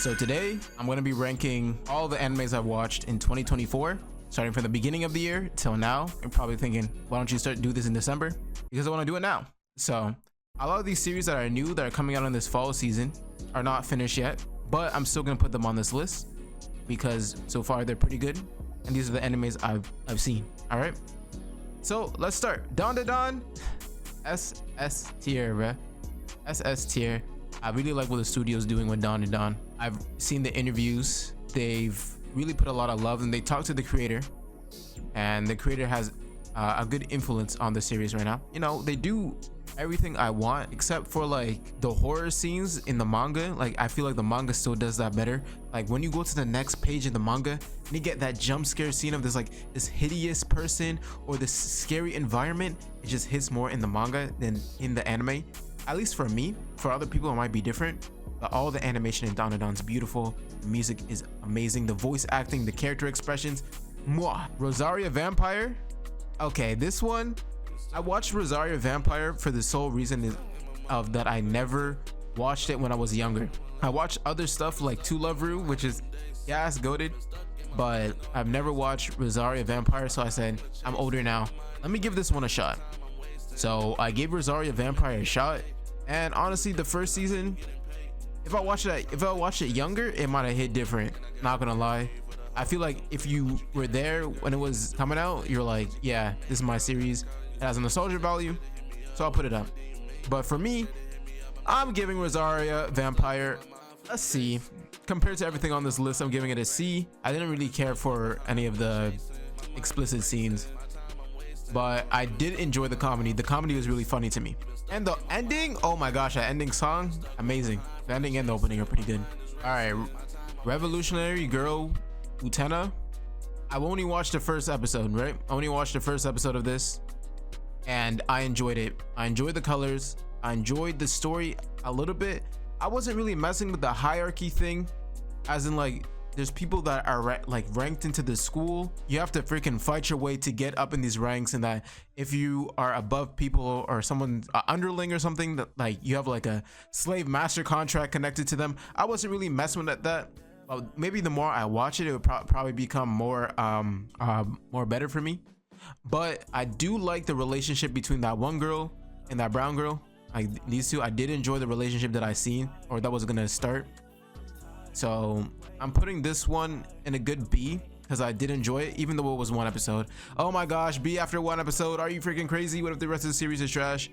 So today I'm going to be ranking all the animes I've watched in 2024, starting from the beginning of the year till now. You're probably thinking, why don't you do this in December? Because I want to do it now. So a lot of these series that are new, that are coming out in this fall season, are not finished yet, but I'm still going to put them on this list because so far they're pretty good, and these are the animes I've seen. All right, so let's start. Don SS tier, bruh. SS tier. I really like what the studio's doing with Don. I've seen the interviews. They've really put a lot of love, and they talk to the creator, and the creator has a good influence on the series right now. You know, they do everything I want except for like the horror scenes in the manga. Like, I feel like the manga still does that better. Like when you go to the next page in the manga and you get that jump scare scene of this hideous person or this scary environment, it just hits more in the manga than in the anime. At least for me. For other people it might be different, but all the animation in Dan's beautiful. The music is amazing, the voice acting, the character expressions. Mwah. Rosario Vampire. Okay, this one, I watched Rosario Vampire for the sole reason of that I never watched it when I was younger. I watched other stuff like To Love Ru, which is Geass goated, but I've never watched Rosario Vampire, so I said, I'm older now, let me give this one a shot. So I gave Rosario Vampire a shot, and honestly, the first season, if I watched it younger, it might have hit different. Not gonna lie. I feel like if you were there when it was coming out, you're like, yeah, this is my series. It has a nostalgia value, so I'll put it up. But for me, I'm giving Rosario Vampire a C. Compared to everything on this list, I'm giving it a C. I didn't really care for any of the explicit scenes, but I did enjoy the comedy. The comedy was really funny to me. And the ending, oh my gosh, that ending song, amazing. The ending and the opening are pretty good. All right, Revolutionary Girl Utena. I only watched the first episode, right? I only watched the first episode of this, and I enjoyed it. I enjoyed the colors. I enjoyed the story a little bit. I wasn't really messing with the hierarchy thing, as in like, there's people that are like ranked into the school. You have to freaking fight your way to get up in these ranks, and that if you are above people or someone underling or something, that like you have like a slave master contract connected to them. I wasn't really messing with that. Maybe the more I watch it, it would probably become more better for me. But I do like the relationship between that one girl and that brown girl. Like these two, I did enjoy the relationship that I seen, or that was gonna start. So I'm putting this one in a good B because I did enjoy it, even though it was one episode. Oh my gosh, B after one episode? Are you freaking crazy? What if the rest of the series is trash?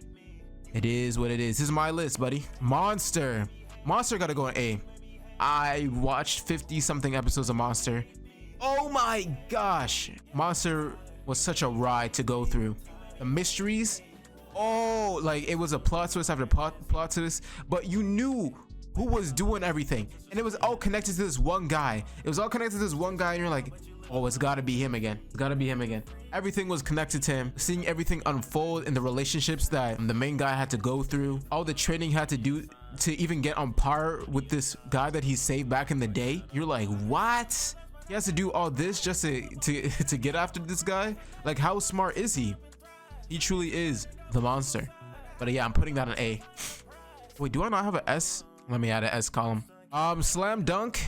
It is what it is. This is my list, buddy. Monster gotta go in A. I watched 50 something episodes of Monster. Oh my gosh, Monster was such a ride to go through. The mysteries, oh, like it was a plot twist after plot twist, but you knew who was doing everything, and it was all connected to this one guy. And you're like, oh, it's gotta be him again. Everything was connected to him. Seeing everything unfold in the relationships that the main guy had to go through, all the training he had to do to even get on par with this guy that he saved back in the day. You're like, what? He has to do all this just to get after this guy? Like, how smart is he? He truly is the monster. But yeah, I'm putting that an A. Wait, do I not have an S? Let me add an S column. Slam Dunk.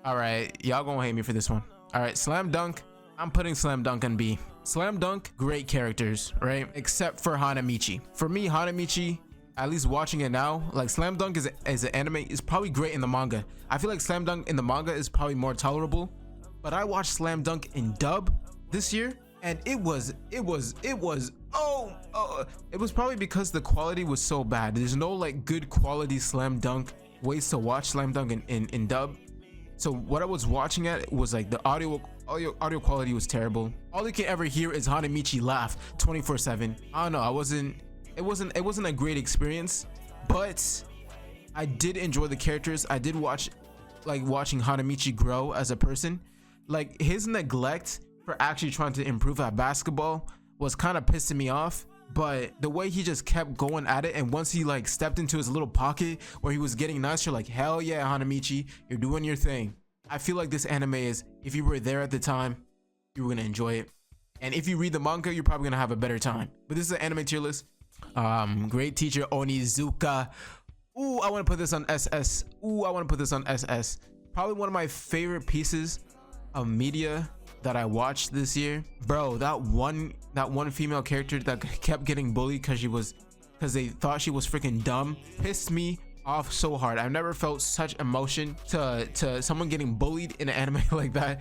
All right, y'all gonna hate me for this one. All right, Slam Dunk. I'm putting Slam Dunk in B. Slam Dunk, great characters, right? Except for Hanamichi. For me, Hanamichi, at least watching it now, like Slam Dunk as an anime is probably great in the manga. I feel like Slam Dunk in the manga is probably more tolerable, but I watched Slam Dunk in dub this year, and it was probably because the quality was so bad. There's no like good quality Slam Dunk ways to watch Slam Dunk in dub. So what I was watching at was like the audio quality was terrible. All you can ever hear is Hanamichi laugh 24/7. I don't know, it wasn't a great experience, but I did enjoy the characters. I did watching Hanamichi grow as a person. Like his neglect for actually trying to improve at basketball was kind of pissing me off, but the way he just kept going at it, and once he like stepped into his little pocket where he was getting nice, you're like, hell yeah, Hanamichi, you're doing your thing. I feel like this anime is, if you were there at the time, you were gonna enjoy it, and if you read the manga, you're probably gonna have a better time. But this is an anime tier list. Great teacher Onizuka. Ooh, I want to put this on SS. Ooh, I want to put this on SS. Probably one of my favorite pieces of media that I watched this year. Bro, that one female character that kept getting bullied because they thought she was freaking dumb pissed me off so hard. I've never felt such emotion to someone getting bullied in an anime like that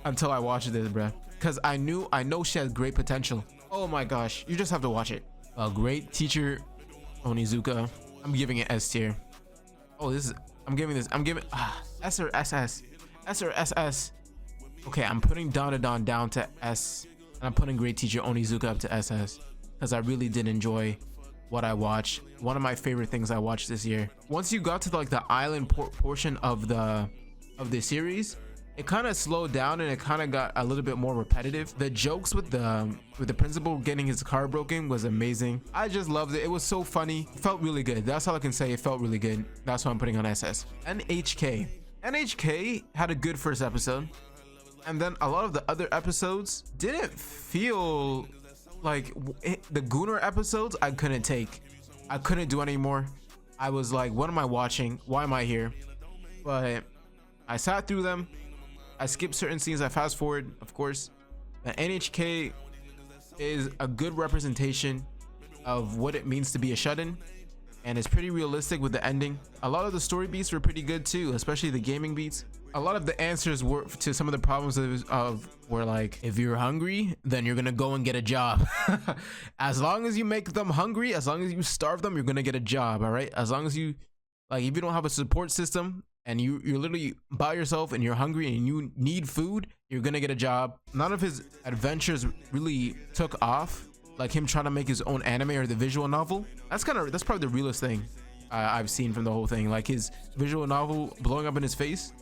until I watched this, bro. Because I know she has great potential. Oh my gosh, you just have to watch it. A great teacher, Onizuka. I'm giving it S tier. Oh, I'm giving S or SS. S or SS. Okay, I'm putting Don down to S, and I'm putting great teacher Onizuka up to SS because I really did enjoy what I watched. One of my favorite things I watched this year. Once you got to the island portion of the series, it kind of slowed down and it kind of got a little bit more repetitive. The jokes with the principal getting his car broken was amazing. I just loved it. It was so funny. It felt really good. That's all I can say. It felt really good. That's what I'm putting on SS. NHK had a good first episode, and then a lot of the other episodes didn't feel like the Gunnar episodes. I couldn't do anymore. I was like, what am I watching? Why am I here? But I sat through them. I skipped certain scenes. I fast forward, of course. But NHK is a good representation of what it means to be a shut-in, and it's pretty realistic with the ending. A lot of the story beats were pretty good too, especially the gaming beats. A lot of the answers were to some of the problems were like, if you're hungry, then you're gonna go and get a job. As long as you make them hungry, as long as you starve them, you're gonna get a job. All right, as long as you if you don't have a support system and you're literally by yourself and you're hungry and you need food, you're gonna get a job. None of his adventures really took off, like him trying to make his own anime or the visual novel. That's probably the realest thing I've seen from the whole thing, like his visual novel blowing up in his face.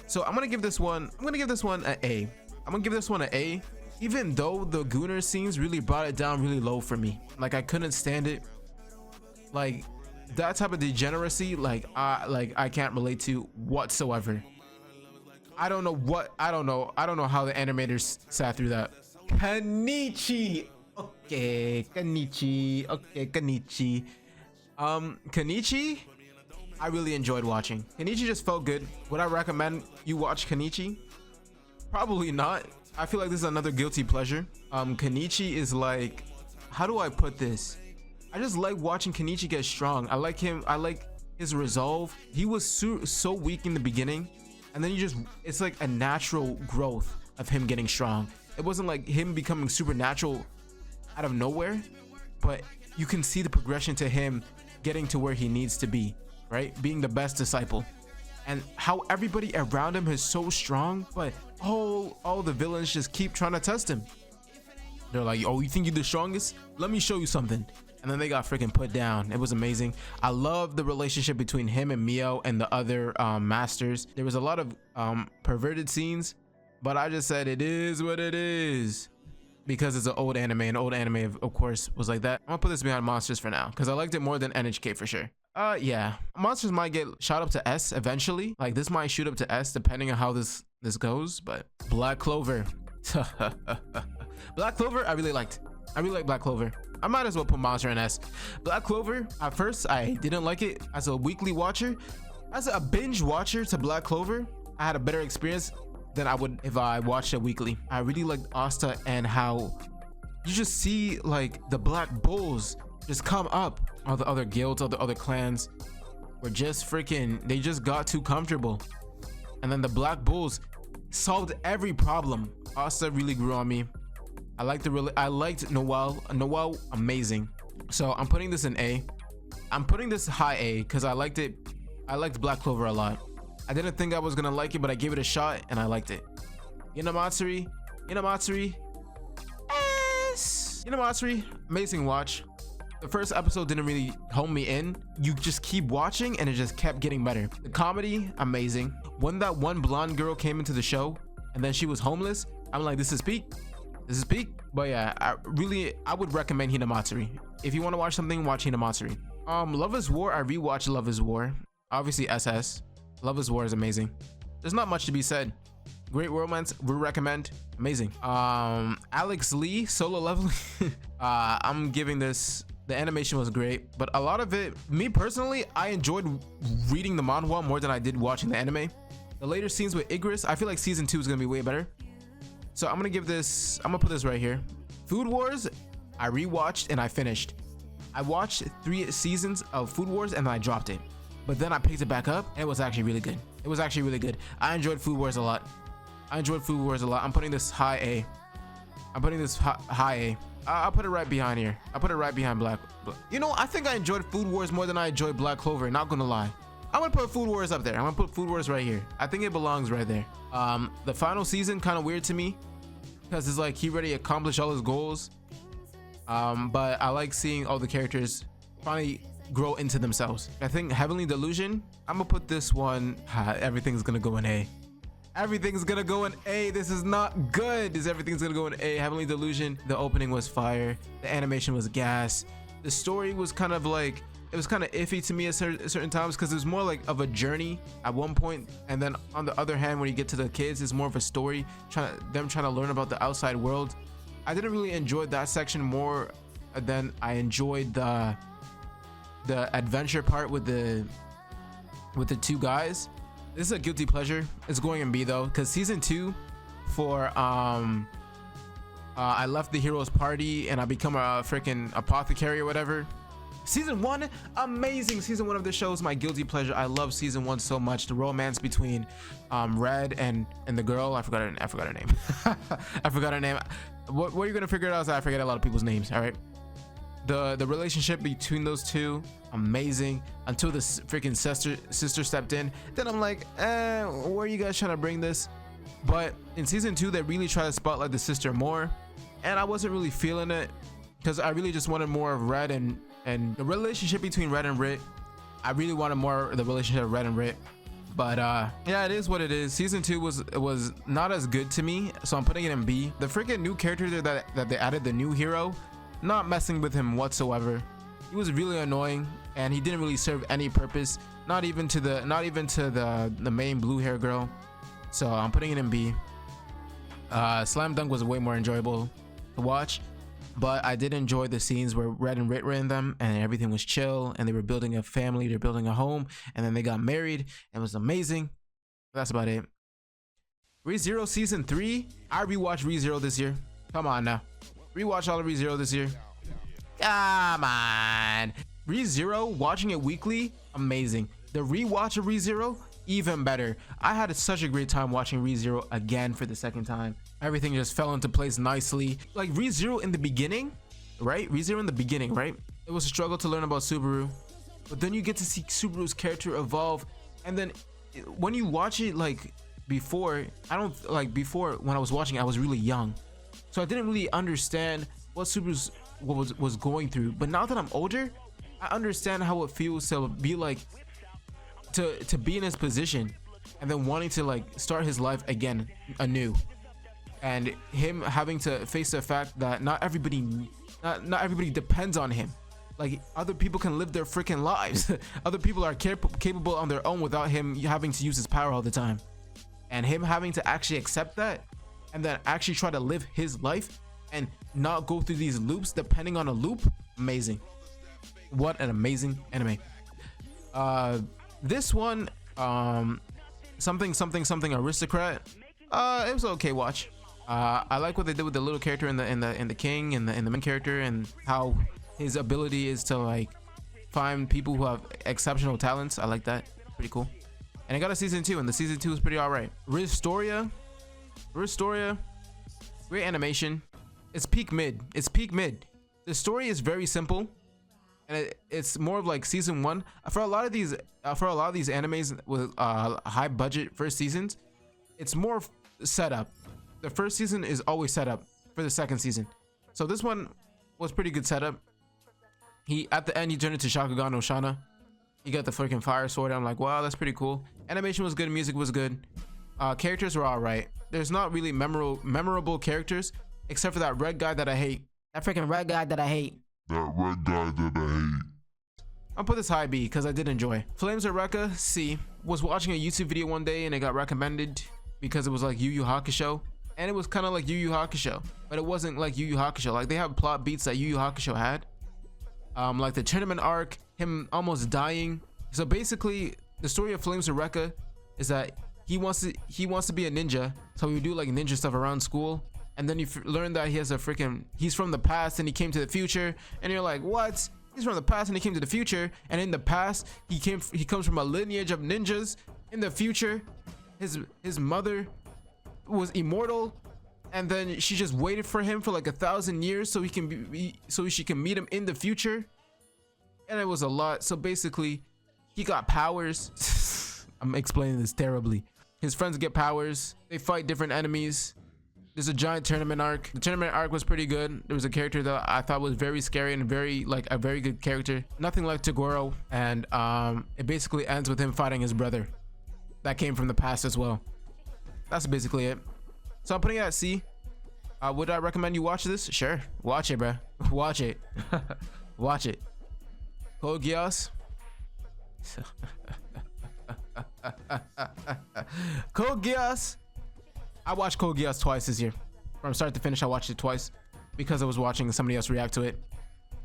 So I'm gonna give this one an A. I'm gonna give this one an A, even though the Gunnar scenes really brought it down really low for me. Like I couldn't stand it. Like that type of degeneracy, I can't relate to whatsoever. I don't know how the animators sat through that. Kenichi. Okay, Kenichi. Kenichi, I really enjoyed watching. Kenichi just felt good. Would I recommend you watch Kenichi? Probably not. I feel like this is another guilty pleasure. Kenichi is like, how do I put this? I just like watching Kenichi get strong. I like him. I like his resolve. He was so weak in the beginning, and then it's like a natural growth of him getting strong. It wasn't like him becoming supernatural out of nowhere, but you can see the progression to him getting to where he needs to be, right? Being the best disciple, and how everybody around him is so strong, but all the villains just keep trying to test him. They're like, oh, you think you're the strongest? Let me show you something. And then they got freaking put down. It was amazing. I love the relationship between him and Mio and the other masters. There was a lot of perverted scenes, but I just said it is what it is because it's an old anime, and old anime of course was like that. I'm gonna put this behind Monsters for now because I liked it more than NHK for sure. Yeah, Monsters might get shot up to S eventually. Like this might shoot up to S depending on how this goes. But Black Clover. Black Clover I really liked. I really like Black Clover. I might as well put Monster in S. Black Clover, at first I didn't like it. As a weekly watcher, as a binge watcher to Black Clover, I had a better experience than I would if I watched it weekly. I really liked Asta and how you just see like the Black Bulls just come up. All the other guilds, all the other clans were just they just got too comfortable. And then the Black Bulls solved every problem. Asta really grew on me. I liked Noel, amazing. So I'm putting this in A. I'm putting this high A because I liked it. I liked Black Clover a lot. I didn't think I was gonna like it, but I gave it a shot and I liked it. Inamatsuri, S. Inamatsuri, amazing watch. The first episode didn't really hone me in. You just keep watching and it just kept getting better. The comedy, amazing. When that one blonde girl came into the show and then she was homeless, I'm like, this is peak. This is peak. But yeah, I would recommend Hinamatsuri. If you want to watch something, watch Hinamatsuri. Love is War, I rewatched Love is War. Obviously SS. Love is War is amazing. There's not much to be said. Great romance, we recommend. Amazing. Alex Lee, Solo Leveling. I'm giving this The animation was great, but a lot of it, me personally, I enjoyed reading the manhwa more than I did watching the anime. The later scenes with Igris, I feel like season 2 is gonna be way better. So I'm gonna give this, I'm gonna put this right here. Food Wars, I rewatched and I finished. I watched 3 seasons of Food Wars and then I dropped it. But then I picked it back up and it was actually really good. It was actually really good. I enjoyed Food Wars a lot. I enjoyed Food Wars a lot. I'm putting this high A. I'm putting this high A. I'll put it right behind here. I'll put it right behind Black. You know, I think I enjoyed Food Wars more than I enjoyed Black Clover, not gonna lie. I'm gonna put Food Wars up there. I'm gonna put Food Wars right here. I think it belongs right there. The final season kind of weird to me because it's like he already accomplished all his goals. But I like seeing all the characters finally grow into themselves. I think Heavenly Delusion, I'm gonna put this one, everything's gonna go in A. Everything's gonna go in A. This is not good. Everything's gonna go in A. Heavenly Delusion, the opening was fire. The animation was gas. The story was kind of like, it was kind of iffy to me at certain times because it was more like of a journey at one point, and then on the other hand, when you get to the kids, it's more of a story, them trying to learn about the outside world. I didn't really enjoy that section more than I enjoyed the adventure part with the 2 guys. This is a guilty pleasure. It's going in B though, because season 2 for I left the heroes party and I become a freaking apothecary or whatever. Season 1, amazing. Season 1 of the show is my guilty pleasure. I love season 1 so much. The romance between Red and the girl. I forgot her name. I forgot her name. What you're gonna figure it out is I forget a lot of people's names. All right. The relationship between those two, amazing, until the freaking sister stepped in. Then I'm like, where are you guys trying to bring this? But in season 2, they really try to spotlight the sister more, and I wasn't really feeling it because I really just wanted more of Red and the relationship between Red and Rit. I really wanted more of the relationship of Red and Rit. But yeah, it is what it is. Season 2 was not as good to me, so I'm putting it in B. The freaking new character there that they added, the new hero, not messing with him whatsoever. He was really annoying and he didn't really serve any purpose, not even to the main blue hair girl. So I'm putting it in B. Slam Dunk was way more enjoyable to watch, but I did enjoy the scenes where Red and Rit were in them and everything was chill and they were building a family, they're building a home, and then they got married and it was amazing. That's about it. ReZero season 3, I rewatched ReZero this year. Come on now. Rewatch all of ReZero this year. Come on. ReZero, watching it weekly, amazing. The rewatch of ReZero, even better. I had such a great time watching ReZero again for the second time. Everything just fell into place nicely. Like ReZero in the beginning, right? ReZero in the beginning, right? It was a struggle to learn about Subaru, but then you get to see Subaru's character evolve, and then when you watch it, like before, before when I was watching, I was really young. So I didn't really understand what Subaru was going through. But now that I'm older, I understand how it feels to be like, to be in his position and then wanting to like start his life again anew. And him having to face the fact that not everybody depends on him. Like other people can live their freaking lives. Other people are capable on their own without him having to use his power all the time. And him having to actually accept that and then actually try to live his life and not go through these loops depending on a loop. Amazing. What an amazing anime. This one, something Aristocrat, it was an okay watch. I like what they did with the little character in the king and the main character, and how his ability is to like find people who have exceptional talents. I like that. Pretty cool. And I got a season 2, and the season 2 is pretty alright. Ristoria, great animation. It's peak mid. The story is very simple, and it's more of like season 1 for a lot of these animes with high budget first seasons. It's more setup. The first season is always set up for the second season, so this one was pretty good setup. At the end he turned into Shakugan no Shana. He got the freaking fire sword. I'm like, wow, that's pretty cool. Animation was good, music was good, characters were all right. There's not really memorable characters except for that red guy that I hate. That freaking red guy that I hate. I'll put this high B because I did enjoy. Flames of Recca, C. Was watching a YouTube video one day and it got recommended because it was like Yu Yu Hakusho, and it was kind of like Yu Yu Hakusho, but it wasn't like Yu Yu Hakusho. Like they have plot beats that Yu Yu Hakusho had. like the tournament arc, him almost dying. So basically the story of Flames of Recca is that he wants to be a ninja, so he would do like ninja stuff around school, and then you learn that he has a freaking, he's from the past and he came to the future, and you're like, what? He's from the past and he came to the future, and in the past he comes from a lineage of ninjas. In the future, his mother was immortal, and then she just waited for him for like 1,000 years so she can meet him in the future, and it was a lot. So basically he got powers. I'm explaining this terribly. His friends get powers, they fight different enemies. There's a giant tournament arc. The tournament arc was pretty good. There was a character that I thought was very scary and very good character, nothing like Toguro, and it basically ends with him fighting his brother that came from the past as well. That's basically it. So I'm putting it at C. Would I recommend you watch this? Sure, watch it, bro. Watch it. Watch it. Code Geass. Code Geass. I watched Code Geass twice this year. From start to finish, I watched it twice because I was watching somebody else react to it.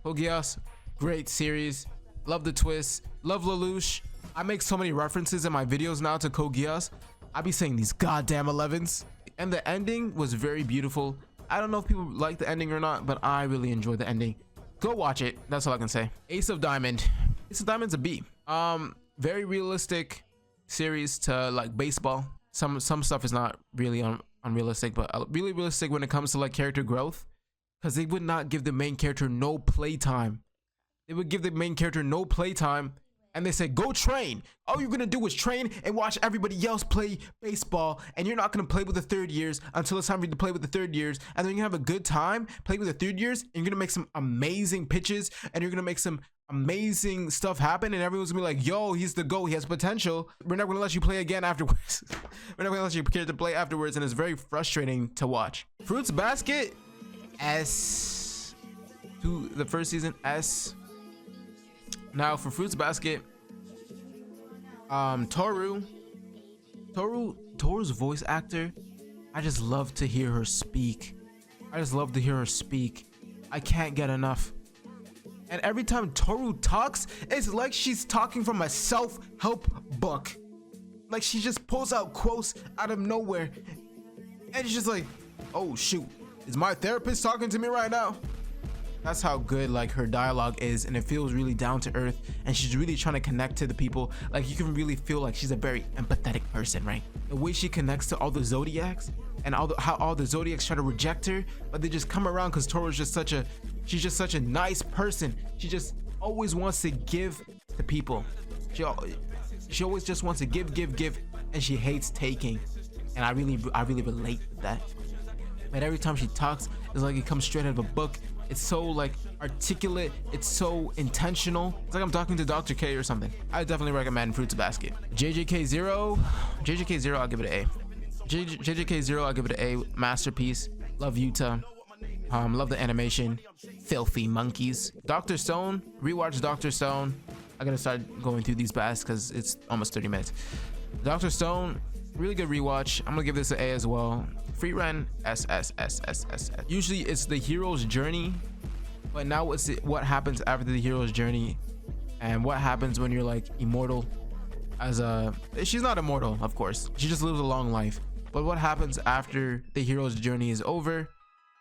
Code Geass, great series. Love the twist. Love Lelouch. I make so many references in my videos now to Code Geass. I be saying these goddamn 11s. And the ending was very beautiful. I don't know if people like the ending or not, but I really enjoyed the ending. Go watch it. That's all I can say. Ace of Diamond. Ace of Diamond's a B. Very realistic series to like baseball. Some stuff is not really unrealistic, but really realistic when it comes to like character growth, because they would not give the main character no playtime. They would give the main character no playtime, and they said, go train. All you're gonna do is train and watch everybody else play baseball, and you're not gonna play with the third years until it's time for you to play with the third years, and then you're gonna have a good time playing with the third years, and you're gonna make some amazing pitches, and you're gonna make some amazing stuff happen, and everyone's gonna be like, yo, he's the GOAT, he has potential. We're not gonna let you play again afterwards. We're not gonna let you get to play afterwards, and it's very frustrating to watch. Fruits Basket, S. To the first season, S. Now for Fruits Basket, Toru's voice actor, I just love to hear her speak. I can't get enough. And every time Toru talks, it's like she's talking from a self-help book. Like she just pulls out quotes out of nowhere, and it's just like, oh shoot, is my therapist talking to me right now? That's how good like her dialogue is, and it feels really down to earth, and she's really trying to connect to the people. Like you can really feel like she's a very empathetic person, right? The way she connects to all the zodiacs, and how all the zodiacs try to reject her, but they just come around because Toru's just she's just such a nice person. She just always wants to give to people. She always just wants to give, and she hates taking. And I really relate to that. But every time she talks, it's like it comes straight out of a book. It's so like articulate, it's so intentional. It's like I'm talking to Dr. K or something. I definitely recommend Fruits Basket. JJK 0, I'll give it an A. JJK 0, I'll give it an A. Masterpiece. Love Utah. Love the animation. Filthy monkeys. Dr. Stone, rewatch Dr. Stone. I gotta start going through these fast because it's almost 30 minutes. Dr. Stone, really good rewatch. I'm gonna give this an A as well. Frieren, S. Usually it's the hero's journey, but now it's what happens after the hero's journey, and what happens when you're like immortal. She's not immortal, of course. She just lives a long life. But what happens after the hero's journey is over,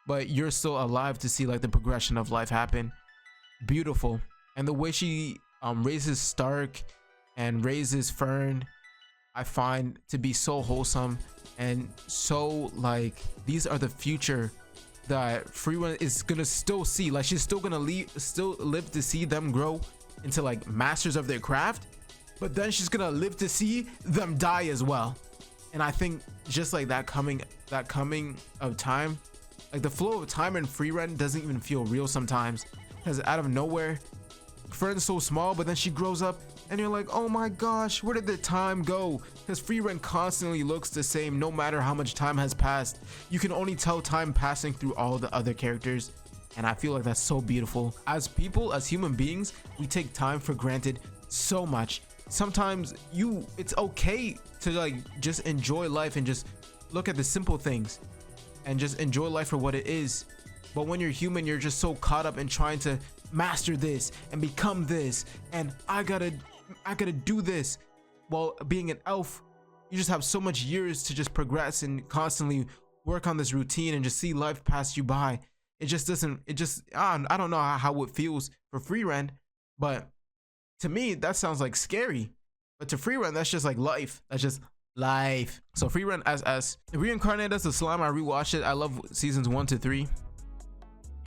but you're still alive to see like the progression of life happen. Beautiful. And the way she raises Stark and raises Fern, I find to be so wholesome and so like these are the future that Frieren is gonna still see. Like she's still gonna live to see them grow into like masters of their craft, but then she's gonna live to see them die as well. And I think just like that coming of time, like the flow of time in Frieren doesn't even feel real sometimes, because out of nowhere Fern's so small, but then she grows up and you're like, oh my gosh, where did the time go? Because Frieren constantly looks the same no matter how much time has passed. You can only tell time passing through all the other characters, and I feel like that's so beautiful. As people, as human beings, we take time for granted so much. Sometimes it's okay to like just enjoy life and just look at the simple things and just enjoy life for what it is. But when you're human, you're just so caught up in trying to master this and become this, and I gotta do this. While being an elf, you just have so much years to just progress and constantly work on this routine and just see life pass you by. It just doesn't, I don't know how it feels for Frieren, but to me that sounds like scary. But to Frieren, that's just like life. That's just life. So Frieren as reincarnated as a slime. I rewatched it. I love seasons 1 to 3.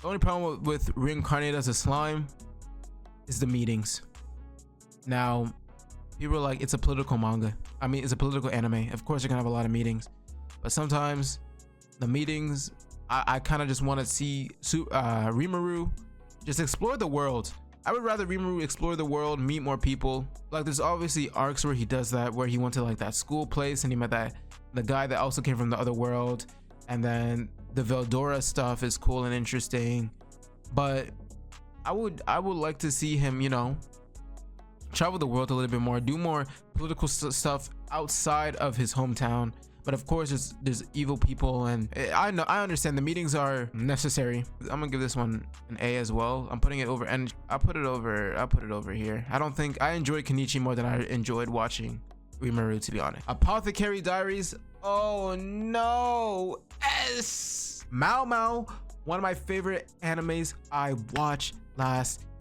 The only problem with reincarnated as a slime is the meetings. Now, people are like, it's a political manga. I mean, it's a political anime. Of course, you're gonna have a lot of meetings, but sometimes the meetings, I kind of just want to see Rimuru just explore the world. I would rather Rimuru explore the world, meet more people. Like, there's obviously arcs where he does that, where he went to like that school place and he met the guy that also came from the other world, and then the Veldora stuff is cool and interesting. But I would like to see him, you know, travel the world a little bit more, do more political stuff outside of his hometown. But of course, there's evil people, and I understand the meetings are necessary. I'm gonna give this one an A as well. I'm putting it over, and I'll put it over here. I don't think I enjoyed Kenichi more than I enjoyed watching Rimuru, to be honest. Apothecary Diaries. Oh no, S. Mao Mao, one of my favorite animes I watched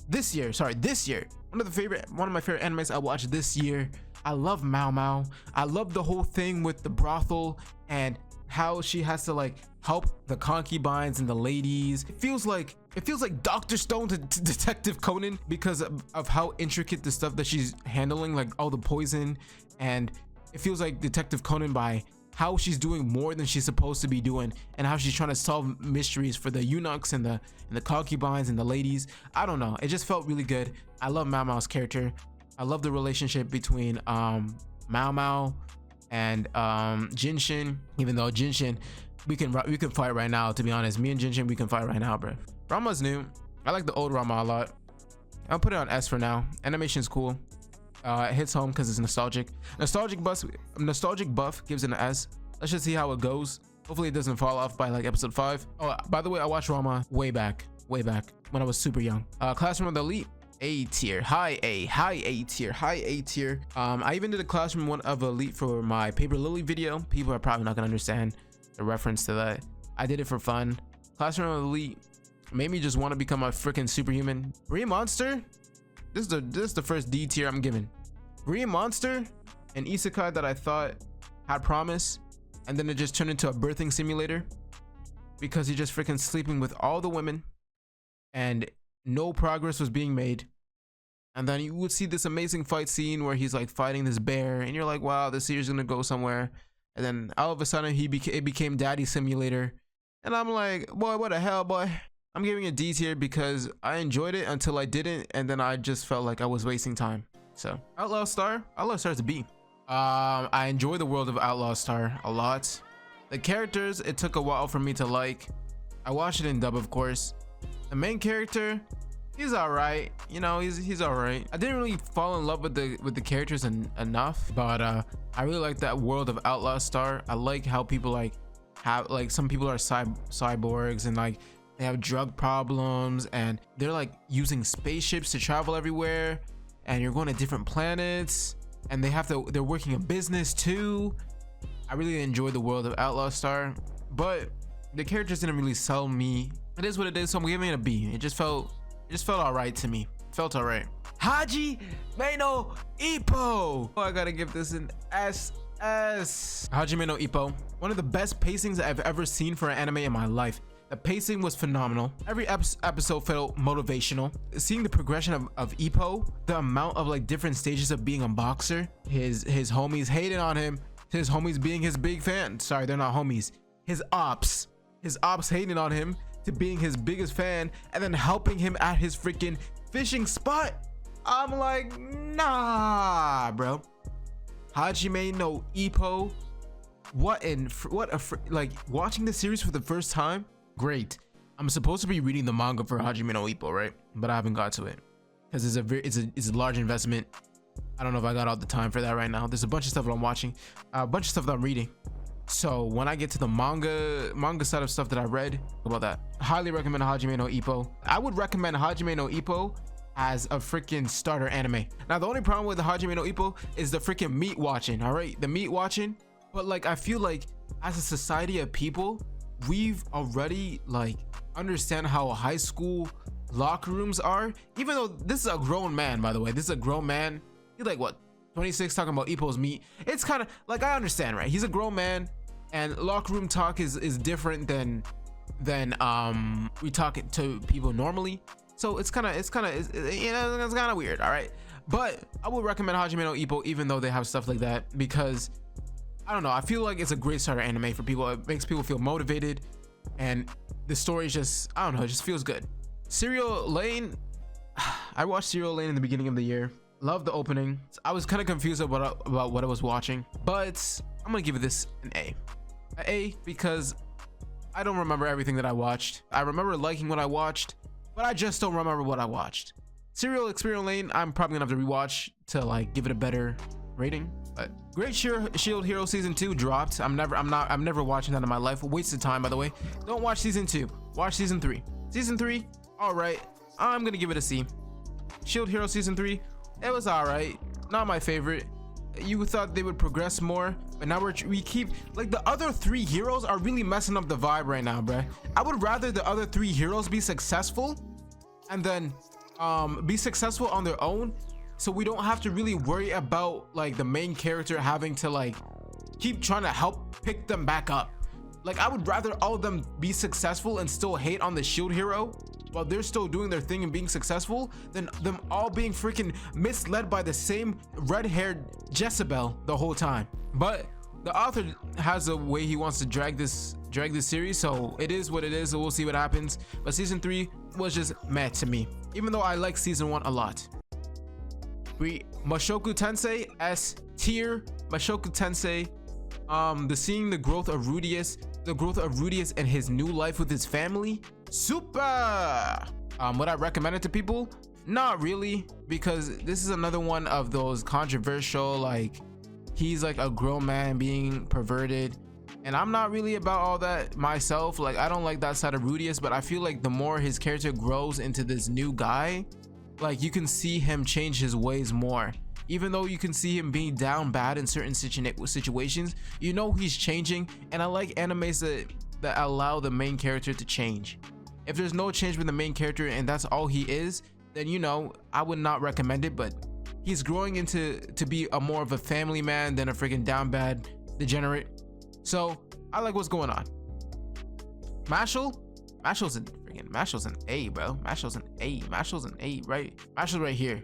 this year. One of my favorite animes I watched this year. I love Mao Mao. I love the whole thing with the brothel and how she has to like help the concubines and the ladies. It feels like Dr. Stone to Detective Conan because of how intricate the stuff that she's handling, like all the poison, and it feels like Detective Conan by how she's doing more than she's supposed to be doing, and how she's trying to solve mysteries for the eunuchs and the concubines and the ladies. I don't know, it just felt really good. I love Mao Mao's character. I love the relationship between Mao Mao and Jinshin. Even though Jinshin, we can fight right now, to be honest. Me and Jinshin, we can fight right now, bro. Ranma's new. I like the old Ranma a lot. I'll put it on S for now. Animation's cool. It hits home because it's nostalgic. Nostalgic buff gives it an S. Let's just see how it goes. Hopefully it doesn't fall off by like episode 5. Oh, by the way, I watched Ranma way back when I was super young. Classroom of the Elite, A tier, high A tier. I even did a Classroom of Elite for my Paper Lily video. People are probably not gonna understand the reference to that. I did it for fun. Classroom of Elite made me just want to become a freaking superhuman. Re Monster, this is the first D tier I'm giving. Re Monster, an isekai that I thought had promise, and then it just turned into a birthing simulator because he's just freaking sleeping with all the women and no progress was being made. And then you would see this amazing fight scene where he's like fighting this bear, and you're like, wow, this series is gonna go somewhere. And then all of a sudden it became Daddy Simulator, and I'm like, boy, what the hell, boy. I'm giving it D tier because I enjoyed it until I didn't, and then I just felt like I was wasting time. So Outlaw Star is a B. I enjoy the world of Outlaw Star a lot. The characters, it took a while for me to like. I watched it in dub, of course. The main character, he's all right, you know, he's all right. I didn't really fall in love with the characters enough, but I really like that world of Outlaw Star. I like how people like have like, some people are cyborgs, and like they have drug problems, and they're like using spaceships to travel everywhere, and you're going to different planets, and they're working a business too. I really enjoy the world of Outlaw Star, but the characters didn't really sell me. It is what it is, so I'm giving it a B. It just felt all right to me. It felt all right. Hajime no Ippo. Oh, I gotta give this an SS. Hajime no Ippo, one of the best pacings I've ever seen for an anime in my life. The pacing was phenomenal. Every episode felt motivational. Seeing the progression of Ippo, the amount of like different stages of being a boxer, his homies hating on him, his homies being his big fan. Sorry, they're not homies. His ops hating on him to being his biggest fan, and then helping him at his freaking fishing spot. I'm like, nah, bro. Hajime no Ippo. Like, watching the series for the first time, great. I'm supposed to be reading the manga for Hajime no Ippo, right? But I haven't got to it because it's a large investment. I don't know if I got all the time for that right now. There's a bunch of stuff that I'm watching, a bunch of stuff that I'm reading. So when I get to the manga side of stuff that I read about that, highly recommend Hajime no Ippo. I would recommend Hajime no Ippo as a freaking starter anime. Now the only problem with the Hajime no Ippo is the freaking meat watching. All right, the meat watching. But like, I feel like as a society of people, we've already like understand how high school locker rooms are. Even though this is a grown man, by the way, this is a grown man. He's like what, 26, talking about Ippo's meat. It's kind of like, I understand, right? He's a grown man, and locker room talk is different than we talk to people normally. So it's kind of you know, it's kind of weird. All right, but I would recommend Hajime no Ippo even though they have stuff like that, because I don't know, I feel like it's a great starter anime for people. It makes people feel motivated, and the story is just, I don't know, it just feels good. Serial Lain, I watched Serial Lain in the beginning of the year. Loved the opening. I was kind of confused about what I was watching, but I'm gonna give this an A. An A because I don't remember everything that I watched. I remember liking what I watched, but I just don't remember what I watched. Serial Lain, I'm probably gonna have to rewatch to like give it a better rating. But Great Shield Hero season 2 dropped. I'm never watching that in my life. Wasted time, by the way. Don't watch season 2. Watch season 3. Season 3, all right. I'm gonna give it a C. Shield Hero season 3, it was all right. Not my favorite. You thought they would progress more, but now we keep like, the other 3 heroes are really messing up the vibe right now, bruh. I would rather the other 3 heroes be successful and then be successful on their own, so we don't have to really worry about like the main character having to like keep trying to help pick them back up. Like, I would rather all of them be successful and still hate on the shield hero while they're still doing their thing and being successful than them all being freaking misled by the same red-haired Jezebel the whole time. But the author has a way he wants to drag this series, so it is what it is, so we'll see what happens. But season 3 was just meh to me, even though I like season 1 a lot. Mushoku Tensei S tier. Mushoku Tensei, seeing the growth of Rudius and his new life with his family, super. Would I recommend it to people? Not really, because this is another one of those controversial, like, he's like a grown man being perverted, and I'm not really about all that myself. Like, I don't like that side of Rudius, but I feel like the more his character grows into this new guy, like, you can see him change his ways more. Even though you can see him being down bad in certain situations, you know he's changing. And I like animes that allow the main character to change. If there's no change with the main character and that's all he is, then, you know, I would not recommend it. But he's growing to be a more of a family man than a freaking down bad degenerate. So I like what's going on. Mashel's an A, bro. Mashel's an A, right? Mashel's right here.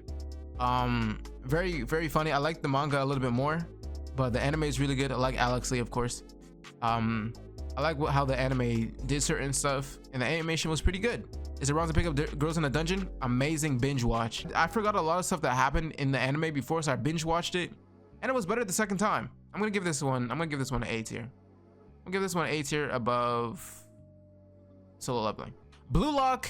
Very, very funny. I like the manga a little bit more, but the anime is really good. I like Alex Lee, of course. I like how the anime did certain stuff, and the animation was pretty good. Is it wrong to pick up Girls in a Dungeon? Amazing binge watch. I forgot a lot of stuff that happened in the anime before, so I binge watched it, and it was better the second time. I'm gonna give this one an A tier. I'll give this one an A tier above Solo Leveling. Blue Lock,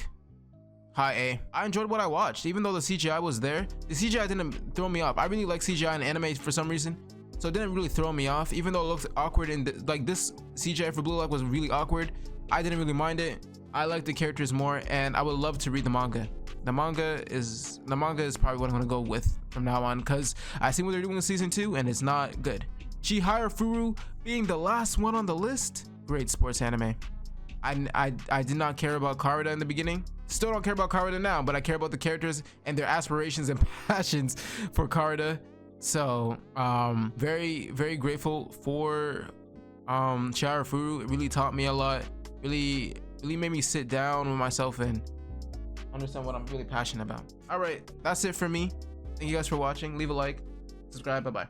high A. I enjoyed what I watched, even though the CGI was there. The CGI didn't throw me off. I really like CGI in anime for some reason, so it didn't really throw me off. Even though it looked awkward, and like this CGI for Blue Lock was really awkward, I didn't really mind it. I like the characters more, and I would love to read the manga. The manga is probably what I'm gonna go with from now on, because I see what they're doing in season 2, and it's not good. Chihaya Furu being the last one on the list. Great sports anime. I did not care about Karada in the beginning. Still don't care about Karada now, but I care about the characters and their aspirations and passions for Karada. So very, very grateful for Chihaya Furu. It really taught me a lot. Really made me sit down with myself and understand what I'm really passionate about. All right, that's it for me. Thank you guys for watching. Leave a like, subscribe. Bye bye.